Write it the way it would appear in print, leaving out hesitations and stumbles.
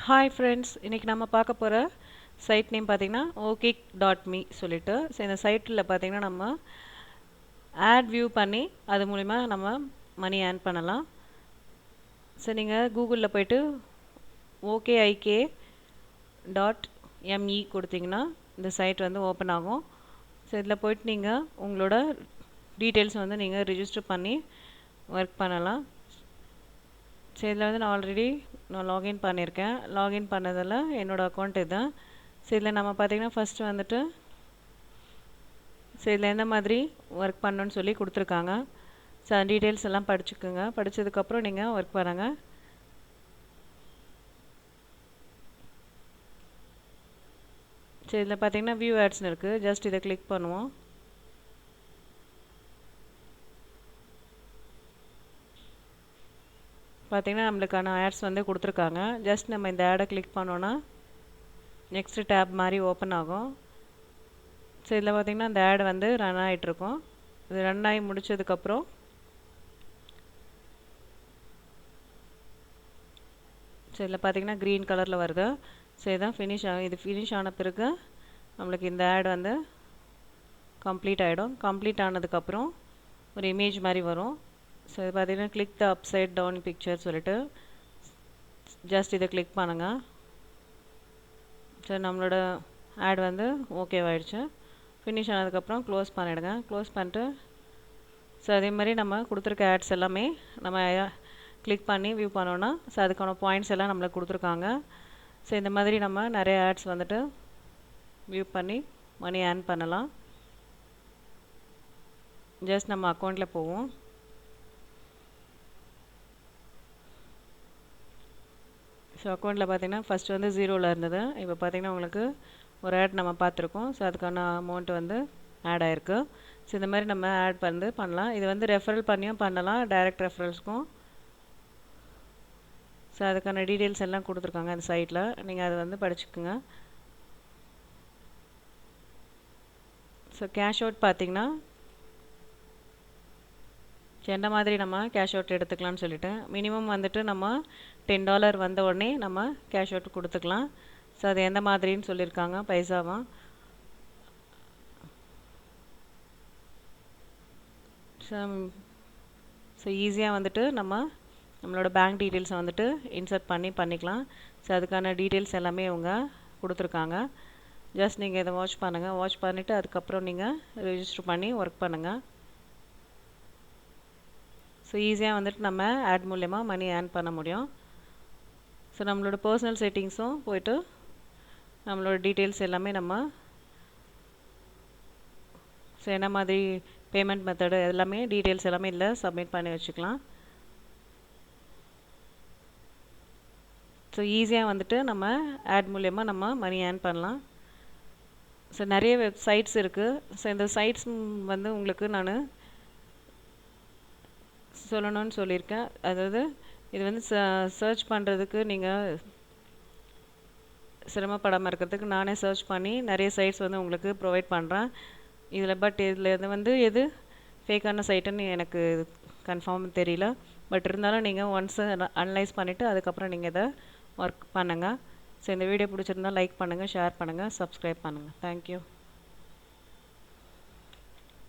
Hi friends, இன்றைக்கி நம்ம பார்க்க போகிற சைட் நேம் பார்த்திங்கன்னா okik.me சொல்லிட்டு. ஸோ இந்த சைட்டில் பார்த்திங்கன்னா நம்ம ஆட் வியூ பண்ணி அது மூலிமா நம்ம மணி ஏர்ன் பண்ணலாம். ஸோ நீங்கள் கூகுளில் போய்ட்டு okik.me கொடுத்தீங்கன்னா இந்த சைட் வந்து ஓப்பன் ஆகும். ஸோ இதில் போய்ட்டு நீங்கள் உங்களோட டீட்டெயில்ஸ் வந்து நீங்கள் ரிஜிஸ்டர் பண்ணி ஒர்க் பண்ணலாம். ஸோ இதில் வந்து நான் ஆல்ரெடி லாகின் பண்ணியிருக்கேன். லாகின் பண்ணதில் என்னோடய அக்கௌண்ட் இதுதான். ஸோ இதில் நம்ம பார்த்திங்கன்னா ஃபஸ்ட்டு வந்துட்டு ஸோ இதில் எந்த மாதிரி ஒர்க் பண்ணணுன்னு சொல்லி கொடுத்துருக்காங்க. ஸோ அந்த டீட்டெயில்ஸ் எல்லாம் படிச்சுக்கோங்க. படித்ததுக்கப்புறம் நீங்கள் ஒர்க் பண்ணுங்கள். ஸோ இதில் பார்த்திங்கன்னா வியூ ஆட்ஸ்னு இருக்குது. ஜஸ்ட் இதை கிளிக் பண்ணுவோம். பார்த்திங்கன்னா நம்மளுக்கான ஆட்ஸ் வந்து கொடுத்துருக்காங்க. ஜஸ்ட் நம்ம இந்த ஆடை கிளிக் பண்ணோன்னா நெக்ஸ்ட்டு டேப் மாதிரி ஓப்பன் ஆகும். ஸோ இதில் பார்த்திங்கன்னா இந்த ஆட் வந்து ரன் ஆகிட்ருக்கும். இது ரன் ஆகி முடித்ததுக்கப்புறம் ஸோ இதில் பார்த்திங்கன்னா க்ரீன் கலரில் வருது. ஸோ இதுதான் ஃபினிஷ் ஆகும். இது ஃபினிஷ் ஆன பிறகு நம்மளுக்கு இந்த ஆட் வந்து கம்ப்ளீட் ஆகிடும். கம்ப்ளீட் ஆனதுக்கப்புறம் ஒரு இமேஜ் மாதிரி வரும். ஸோ இது பார்த்திங்கன்னா click the upside down picture சொல்லிட்டு ஜஸ்ட் இதை கிளிக் பண்ணுங்கள். ஸோ நம்மளோட ஆட் வந்து ஓகேவாயிடுச்சு. ஃபினிஷ் ஆனதுக்கப்புறம் க்ளோஸ் பண்ணிவிடுங்க. க்ளோஸ் பண்ணிட்டு ஸோ அதே மாதிரி நம்ம கொடுத்துருக்க ஆட்ஸ் எல்லாமே நம்ம கிளிக் பண்ணி வியூ பண்ணோன்னா ஸோ அதுக்கான பாயிண்ட்ஸ் எல்லாம் நம்மளுக்கு கொடுத்துருக்காங்க. ஸோ இந்த மாதிரி நம்ம நிறைய ஆட்ஸ் வந்துட்டு வியூ பண்ணி மணி ஏர்ன் பண்ணலாம். ஜஸ்ட் நம்ம அக்கௌண்ட்டில் போவோம். ஸோ அக்கௌண்ட்டில் பார்த்திங்கன்னா ஃபஸ்ட்டு வந்து 0ல் இருந்தது. இப்போ பார்த்திங்கன்னா உங்களுக்கு ஒரு ஆட் நம்ம பார்த்துருக்கோம். ஸோ அதுக்கான அமௌண்ட் வந்து ஆட் ஆகிருக்கு. ஸோ இந்த மாதிரி நம்ம ஆட் வந்து பண்ணலாம். இது வந்து ரெஃபரல் பண்ணியும் பண்ணலாம், டைரக்ட் ரெஃபரல்ஸ்க்கும். ஸோ அதுக்கான டீட்டெயில்ஸ் எல்லாம் கொடுத்துருக்காங்க அந்த சைட்டில். நீங்கள் அதை வந்து படிச்சுக்குங்க. ஸோ கேஷ் அவுட் பார்த்திங்கன்னா எந்த மாதிரி நம்ம கேஷ் அவுட் எடுத்துக்கலாம்னு சொல்லிட்டு மினிமம் வந்துட்டு நம்ம $10 வந்த உடனே நம்ம கேஷ் அவுட் கொடுத்துக்கலாம். ஸோ அது எந்த மாதிரின்னு சொல்லியிருக்காங்க பைசாவா. ஸோ ஈஸியாக வந்துட்டு நம்மளோட பேங்க் டீட்டெயில்ஸை வந்துட்டு இன்சர்ட் பண்ணிக்கலாம். ஸோ அதுக்கான டீட்டெயில்ஸ் எல்லாமே அவங்க கொடுத்துருக்காங்க. ஜஸ்ட் நீங்கள் இதை வாட்ச் பண்ணுங்கள். வாட்ச் பண்ணிவிட்டு அதுக்கப்புறம் நீங்கள் ரிஜிஸ்டர் பண்ணி ஒர்க் பண்ணுங்கள். ஸோ ஈஸியாக வந்துட்டு நம்ம ஆட் மூலயமா மணி ஏர்ன் பண்ண முடியும். ஸோ நம்மளோட பர்சனல் செட்டிங்ஸும் போய்ட்டு நம்மளோட டீட்டெயில்ஸ் எல்லாமே நம்ம ஸோ என்ன மாதிரி பேமெண்ட் மெத்தடு எல்லாமே டீட்டெயில்ஸ் எல்லாமே இல்லை சப்மிட் பண்ணி வச்சுக்கலாம். ஸோ ஈஸியாக வந்துட்டு நம்ம ஆட் மூலயமா நம்ம மணி ஏர்ன் பண்ணலாம். ஸோ நிறைய வெப்சைட்ஸ் இருக்குது. ஸோ இந்த சைட்ஸ் வந்து உங்களுக்கு நான் சொல்லணும்னு சொல்லியிருக்கேன். அதாவது இது வந்து சர்ச் பண்ணுறதுக்கு நீங்கள் சிரமப்படாமல் இருக்கிறதுக்கு நானே சர்ச் பண்ணி நிறைய சைட்ஸ் வந்து உங்களுக்கு ப்ரொவைட் பண்ணுறேன். இதில் வந்து எது ஃபேக்கான சைட்டுன்னு எனக்கு கன்ஃபார்ம் தெரியல. பட் இருந்தாலும் நீங்கள் ஒன்ஸ் அனலைஸ் பண்ணிவிட்டு அதுக்கப்புறம் நீங்கள் இதை ஒர்க் பண்ணுங்கள். ஸோ இந்த வீடியோ பிடிச்சிருந்தால் லைக் பண்ணுங்கள், ஷேர் பண்ணுங்கள், சப்ஸ்கிரைப் பண்ணுங்கள். தேங்க்யூ.